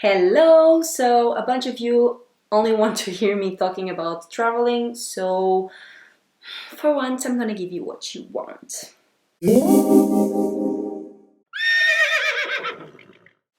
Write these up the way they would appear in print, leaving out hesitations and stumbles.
Hello! So, a bunch of you only want to hear me talking about traveling, so for once, I'm gonna give you what you want.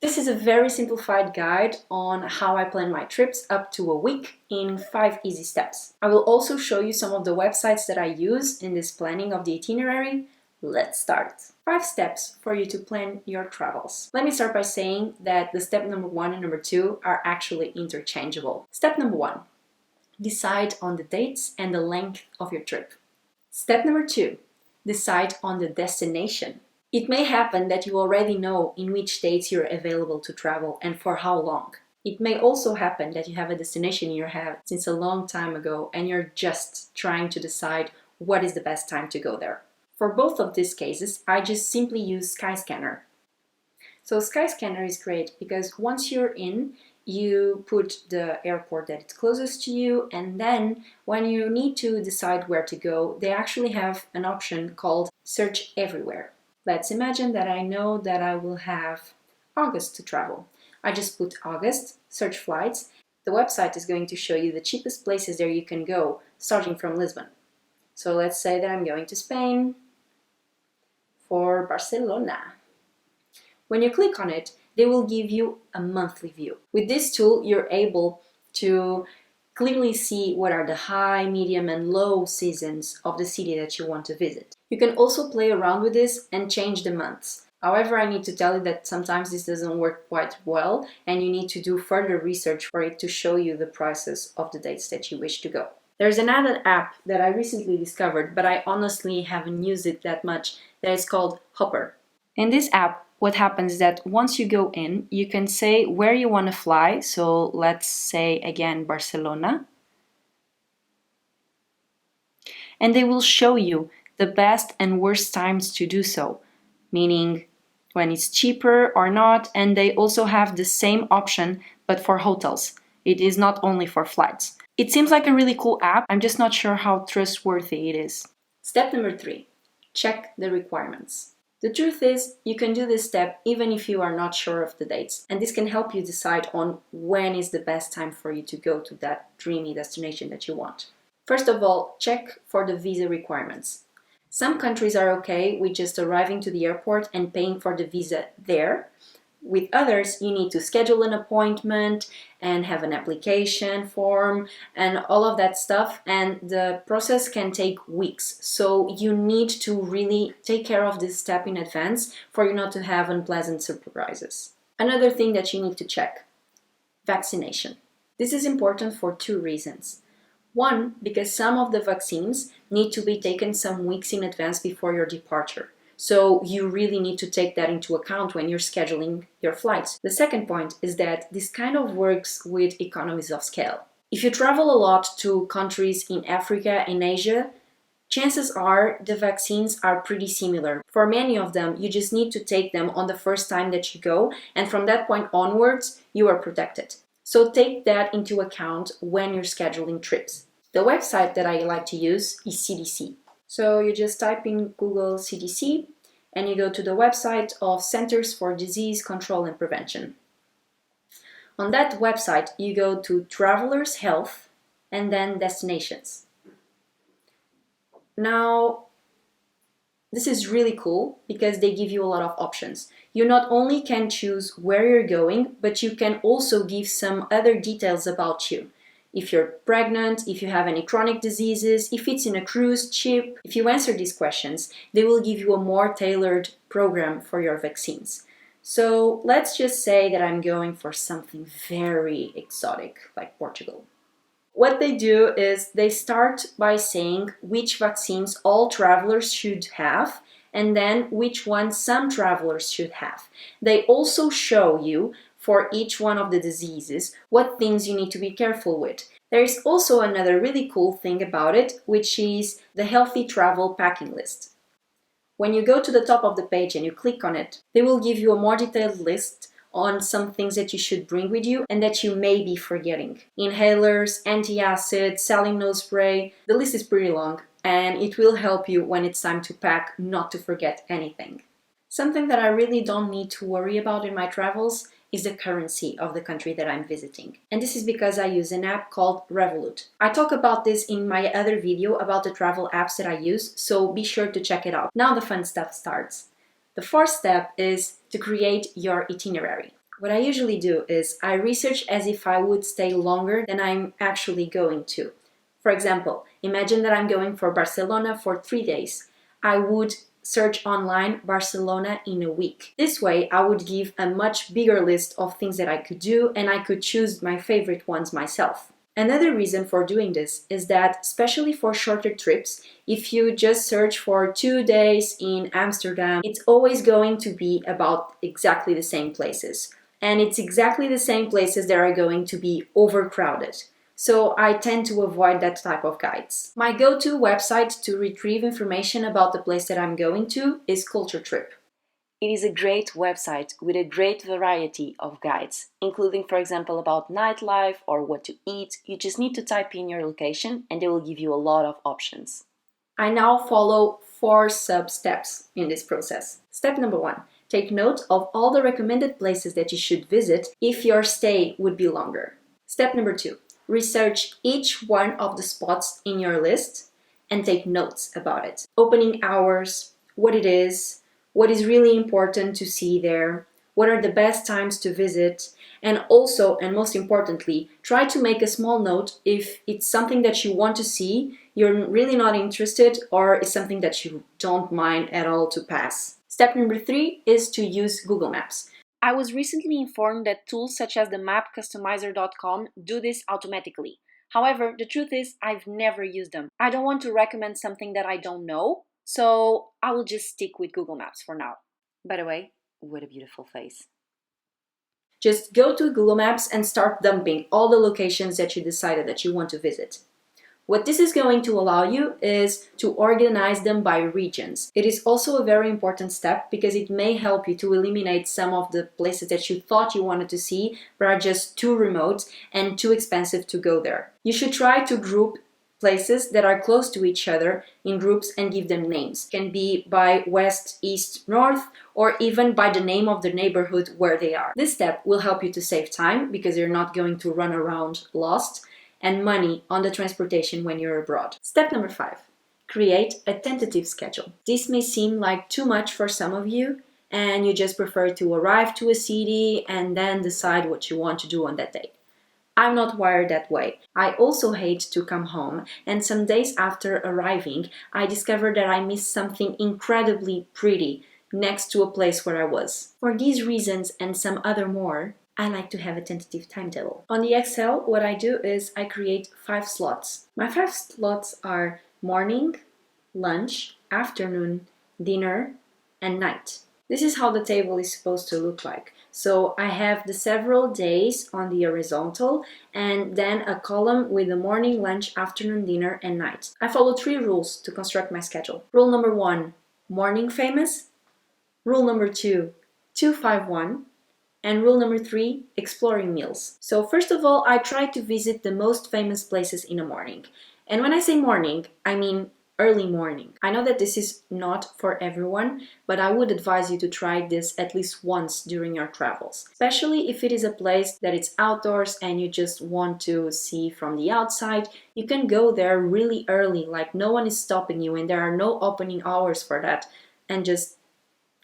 This is a very simplified guide on how I plan my trips up to a week in 5 easy steps. I will also show you some of the websites that I use in this planning of the itinerary. Let's start. 5 steps for you to plan your travels. Let me start by saying that the step number 1 and number 2 are actually interchangeable. Step number 1, decide on the dates and the length of your trip. Step number 2, decide on the destination. It may happen that you already know in which dates you're available to travel and for how long. It may also happen that you have a destination in your head since a long time ago and you're just trying to decide what is the best time to go there. For both of these cases, I just simply use Skyscanner. So Skyscanner is great because once you're in, you put the airport that is closest to you, and then when you need to decide where to go, they actually have an option called Search Everywhere. Let's imagine that I know that I will have August to travel. I just put August, search flights. The website is going to show you the cheapest places there you can go, starting from Lisbon. So let's say that I'm going to Spain for Barcelona. When you click on it, they will give you a monthly view. With this tool, you're able to clearly see what are the high, medium, and low seasons of the city that you want to visit. You can also play around with this and change the months. However, I need to tell you that sometimes this doesn't work quite well, and you need to do further research for it to show you the prices of the dates that you wish to go. There's another app that I recently discovered, but I honestly haven't used it that much, that is called Hopper. In this app, what happens is that once you go in, you can say where you want to fly. So let's say again Barcelona. And they will show you the best and worst times to do so, meaning when it's cheaper or not. And they also have the same option, but for hotels. It is not only for flights. It seems like a really cool app. I'm just not sure how trustworthy it is. Step number 3, check the requirements. The truth is, you can do this step even if you are not sure of the dates, and this can help you decide on when is the best time for you to go to that dreamy destination that you want. First of all, check for the visa requirements. Some countries are okay with just arriving to the airport and paying for the visa there. With others, you need to schedule an appointment and have an application form and all of that stuff, and the process can take weeks. So you need to really take care of this step in advance for you not to have unpleasant surprises. Another thing that you need to check: vaccination. This is important for 2 reasons. One, because some of the vaccines need to be taken some weeks in advance before your departure. So you really need to take that into account when you're scheduling your flights. The second point is that this kind of works with economies of scale. If you travel a lot to countries in Africa and Asia, chances are the vaccines are pretty similar. For many of them, you just need to take them on the first time that you go, and from that point onwards, you are protected. So take that into account when you're scheduling trips. The website that I like to use is CDC. So you just type in Google CDC and you go to the website of Centers for Disease Control and Prevention. On that website, you go to Travelers Health and then Destinations. Now, this is really cool because they give you a lot of options. You not only can choose where you're going, but you can also give some other details about you. If you're pregnant, if you have any chronic diseases, if it's in a cruise ship. If you answer these questions, they will give you a more tailored program for your vaccines. So let's just say that I'm going for something very exotic, like Portugal. What they do is they start by saying which vaccines all travelers should have, and then which ones some travelers should have. They also show you, for each one of the diseases, what things you need to be careful with. There is also another really cool thing about it, which is the healthy travel packing list. When you go to the top of the page and you click on it, they will give you a more detailed list on some things that you should bring with you and that you may be forgetting. Inhalers, antacid, saline nose spray. The list is pretty long, and it will help you when it's time to pack not to forget anything. Something that I really don't need to worry about in my travels is the currency of the country that I'm visiting. And this is because I use an app called Revolut. I talk about this in my other video about the travel apps that I use, so be sure to check it out. Now the fun stuff starts. The fourth step is to create your itinerary. What I usually do is I research as if I would stay longer than I'm actually going to. For example, imagine that I'm going for Barcelona for 3 days. I would search online Barcelona in a week. This way, I would give a much bigger list of things that I could do, and I could choose my favorite ones myself. Another reason for doing this is that, especially for shorter trips, if you just search for 2 days in Amsterdam, it's always going to be about exactly the same places. And it's exactly the same places that are going to be overcrowded. So I tend to avoid that type of guides. My go-to website to retrieve information about the place that I'm going to is Culture Trip. It is a great website with a great variety of guides, including, for example, about nightlife or what to eat. You just need to type in your location and they will give you a lot of options. I now follow 4 sub-steps in this process. Step number 1. Take note of all the recommended places that you should visit if your stay would be longer. Step number 2. Research each one of the spots in your list and take notes about it. Opening hours, what it is really important to see there, what are the best times to visit, and also, and most importantly, try to make a small note if it's something that you want to see, you're really not interested, or is something that you don't mind at all to pass. Step number 3 is to use Google Maps. I was recently informed that tools such as the mapcustomizer.com do this automatically. However, the truth is I've never used them. I don't want to recommend something that I don't know, so I will just stick with Google Maps for now. By the way, what a beautiful face. Just go to Google Maps and start dumping all the locations that you decided that you want to visit. What this is going to allow you is to organize them by regions. It is also a very important step because it may help you to eliminate some of the places that you thought you wanted to see but are just too remote and too expensive to go there. You should try to group places that are close to each other in groups and give them names. It can be by west, east, north, or even by the name of the neighborhood where they are. This step will help you to save time because you're not going to run around lost, and money on the transportation when you're abroad. Step number 5. Create a tentative schedule. This may seem like too much for some of you, and you just prefer to arrive to a city and then decide what you want to do on that day. I'm not wired that way. I also hate to come home, and some days after arriving, I discovered that I missed something incredibly pretty next to a place where I was. For these reasons and some other more, I like to have a tentative timetable. On the Excel, what I do is I create 5 slots. My 5 slots are morning, lunch, afternoon, dinner, and night. This is how the table is supposed to look like. So I have the several days on the horizontal and then a column with the morning, lunch, afternoon, dinner, and night. I follow 3 rules to construct my schedule. Rule number 1, morning famous. Rule number 2, 251. And rule number 3, exploring meals. So first of all, I try to visit the most famous places in the morning. And when I say morning, I mean early morning. I know that this is not for everyone, but I would advise you to try this at least once during your travels. Especially if it is a place that it's outdoors and you just want to see from the outside, you can go there really early, like no one is stopping you and there are no opening hours for that, and just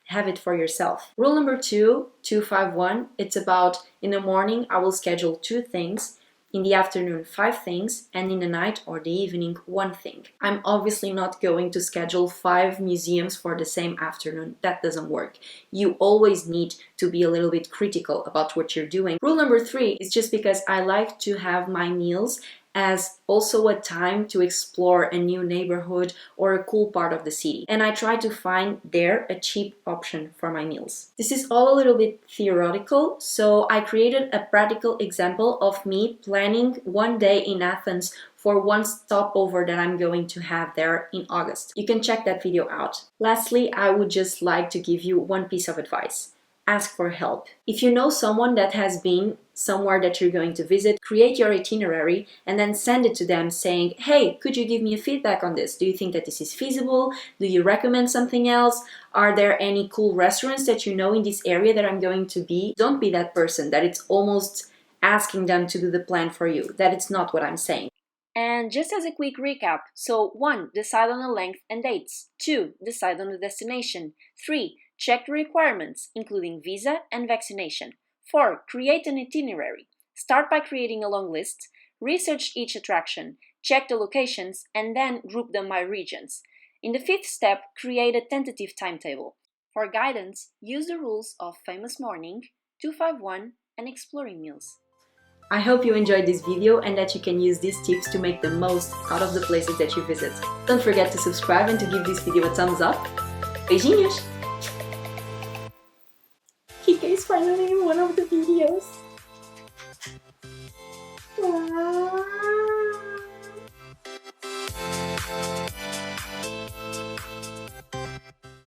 have it for yourself. Rule number 2, 251, it's about in the morning I will schedule 2 things, in the afternoon 5 things, and in the night or the evening 1 thing. I'm obviously not going to schedule 5 museums for the same afternoon. That doesn't work. You always need to be a little bit critical about what you're doing. Rule number 3 is just because I like to have my meals as also a time to explore a new neighborhood or a cool part of the city. And I try to find there a cheap option for my meals. This is all a little bit theoretical, so I created a practical example of me planning 1 day in Athens for 1 stopover that I'm going to have there in August. You can check that video out. Lastly, I would just like to give you 1 piece of advice. Ask for help. If you know someone that has been somewhere that you're going to visit, create your itinerary, and then send it to them saying, hey, could you give me a feedback on this? Do you think that this is feasible? Do you recommend something else? Are there any cool restaurants that you know in this area that I'm going to be? Don't be that person that it's almost asking them to do the plan for you. That it's not what I'm saying. And just as a quick recap, so 1. Decide on the length and dates. 2. Decide on the destination. 3. Check the requirements, including visa and vaccination. 4. Create an itinerary. Start by creating a long list, research each attraction, check the locations, and then group them by regions. In the 5th step, create a tentative timetable. For guidance, use the rules of Famous Morning, 251, and Exploring Meals. I hope you enjoyed this video and that you can use these tips to make the most out of the places that you visit. Don't forget to subscribe and to give this video a thumbs up. Beijinhos! Kika is finally in one of the videos. Wow.